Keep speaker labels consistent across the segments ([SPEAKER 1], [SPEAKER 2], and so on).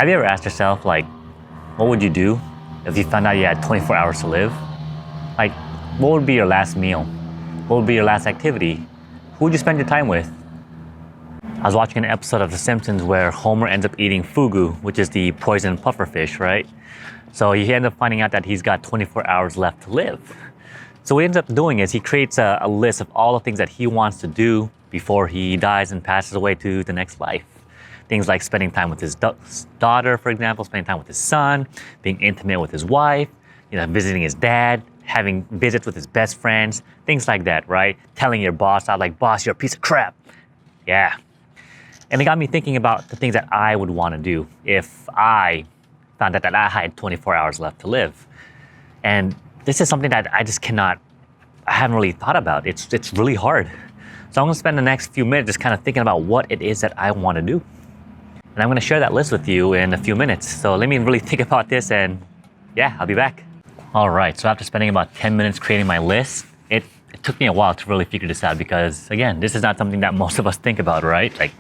[SPEAKER 1] Have you ever asked yourself, like, what would you do if you found out you had 24 hours to live? Like, what would be your last meal? What would be your last activity? Who would you spend your time with? I was watching an episode of The Simpsons where Homer ends up eating Fugu, which is the poison pufferfish, right? So he ends up finding out that he's got 24 hours left to live. So what he ends up doing is he creates a list of all the things that he wants to do before he dies and passes away to the next life. Things like spending time with his daughter, for example, spending time with his son, being intimate with his wife, visiting his dad, having visits with his best friends, things like that, right? Telling your boss out like, boss, you're a piece of crap. Yeah. And it got me thinking about the things that I would want to do if I found out that I had 24 hours left to live. And this is something that I haven't really thought about. It's really hard. So I'm gonna spend the next few minutes just kind of thinking about what it is that I want to do. And I'm gonna share that list with you in a few minutes. So let me really think about this and yeah, I'll be back. All right, so after spending about 10 minutes creating my list, it took me a while to really figure this out because again, this is not something that most of us think about, right? Like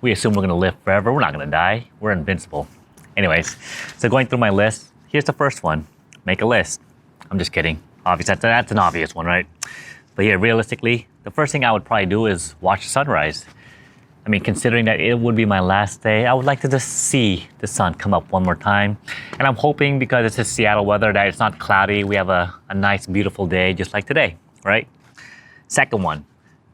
[SPEAKER 1] we assume we're gonna live forever, we're not gonna die, we're invincible. Anyways, so going through my list, here's the first one, make a list. I'm just kidding, obviously that's an obvious one, right? But yeah, realistically, the first thing I would probably do is watch the sunrise. I mean, considering that it would be my last day, I would like to just see the sun come up one more time. And I'm hoping because it's just Seattle weather that it's not cloudy, we have a nice, beautiful day just like today, right? Second one,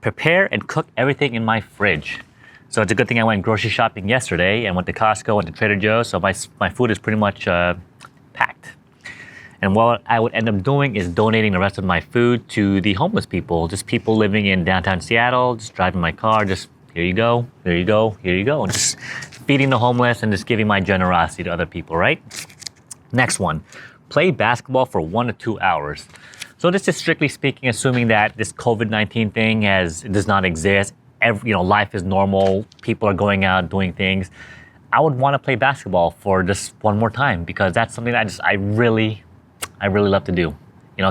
[SPEAKER 1] prepare and cook everything in my fridge. So it's a good thing I went grocery shopping yesterday and went to Costco and to Trader Joe's, so my food is pretty much packed. And what I would end up doing is donating the rest of my food to the homeless people, just people living in downtown Seattle, just driving my car, just here you go, there you go, here you go. And just feeding the homeless and just giving my generosity to other people, right? Next one, play basketball for 1 to 2 hours. So this is strictly speaking, assuming that this COVID-19 thing does not exist. Life is normal, people are going out doing things. I would want to play basketball for just one more time because that's something that I really love to do.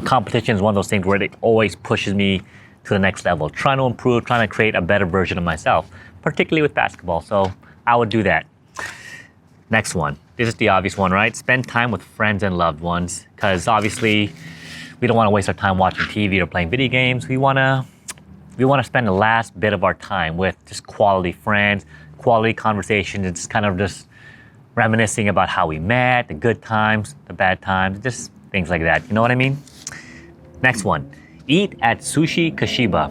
[SPEAKER 1] Competition is one of those things where it always pushes me to the next level, trying to improve, trying to create a better version of myself, particularly with basketball. So I would do that. Next one, this is the obvious one, right? Spend time with friends and loved ones, because obviously we don't want to waste our time watching TV or playing video games. We want to spend the last bit of our time with just quality friends, quality conversations, and just reminiscing about how we met, the good times, the bad times, just things like that. You know what I mean? Next one, eat at Sushi Kashiba.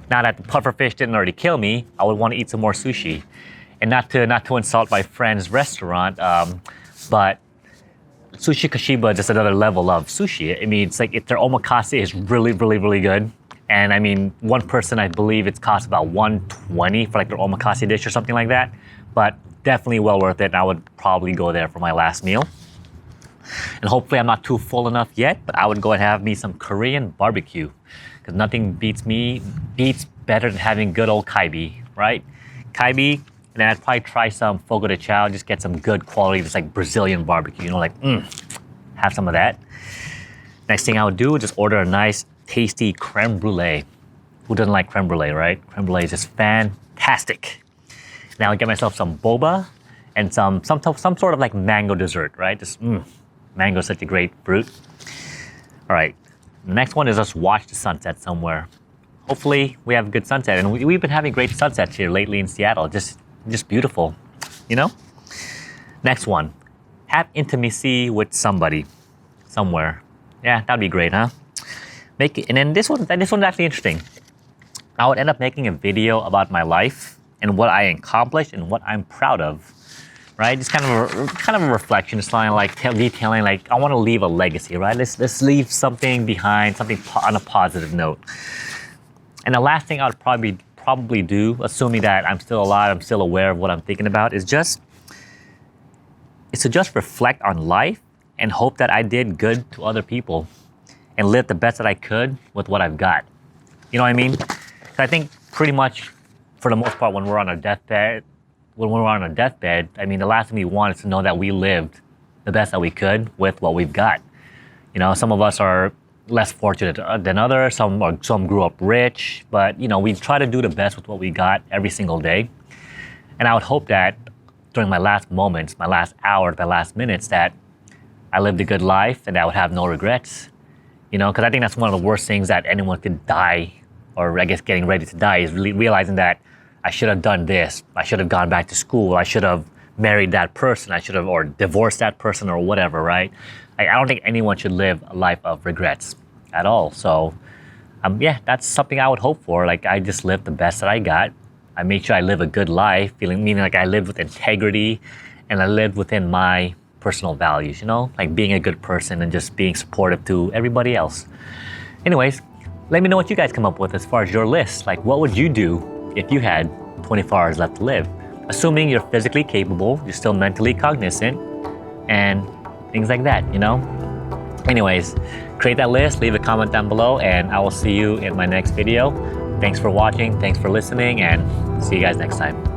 [SPEAKER 1] Now that the pufferfish didn't already kill me, I would want to eat some more sushi. And not to insult my friend's restaurant, but Sushi Kashiba is just another level of sushi. I mean, it's like their omakase is really, really, really good. And I mean, one person, I believe it costs about $120 for like their omakase dish or something like that. But definitely well worth it. And I would probably go there for my last meal. And hopefully I'm not too full enough yet, but I would go and have me some Korean barbecue. Because nothing beats better than having good old kaibi, right? Kaibi, and then I'd probably try some Fogo de Chão, just get some good quality, just like Brazilian barbecue, have some of that. Next thing I would do is just order a nice, tasty creme brulee. Who doesn't like creme brulee, right? Creme brulee is just fantastic. Now I get myself some boba and some sort of like mango dessert, right? Mango is such a great fruit. All right, the next one is just watch the sunset somewhere. Hopefully we have a good sunset, and we've been having great sunsets here lately in Seattle. Just beautiful, Next one, have intimacy with somebody, somewhere. Yeah, that'd be great, huh? And then this one's actually interesting. I would end up making a video about my life and what I accomplished and what I'm proud of, right? Just kind of a reflection, just like detailing, like I want to leave a legacy, right? Let's leave something behind, something on a positive note. And the last thing I would probably do, assuming that I'm still alive, I'm still aware of what I'm thinking about, is to just reflect on life and hope that I did good to other people and live the best that I could with what I've got. You know what I mean? So I think pretty much, for the most part, when we're on our deathbed, I mean, the last thing we want is to know that we lived the best that we could with what we've got. Some of us are less fortunate than others. Some grew up rich, but we try to do the best with what we got every single day. And I would hope that during my last moments, my last hours, my last minutes, that I lived a good life and I would have no regrets. You know, because I think that's one of the worst things that anyone could die, or I guess getting ready to die, is really realizing that I should have done this. I should have gone back to school. I should have married that person. I should have, or divorced that person, or whatever, right? I don't think anyone should live a life of regrets at all. So, yeah, that's something I would hope for. Like, I just lived the best that I got. I made sure I live a good life, meaning like I lived with integrity, and I lived within my personal values, you know, like being a good person and just being supportive to everybody else. Anyways, let me know what you guys come up with as far as your list. Like, what would you do if you had 24 hours left to live? Assuming you're physically capable, you're still mentally cognizant, and things like that, you know? Anyways, create that list, leave a comment down below, and I will see you in my next video. Thanks for watching, thanks for listening, and see you guys next time.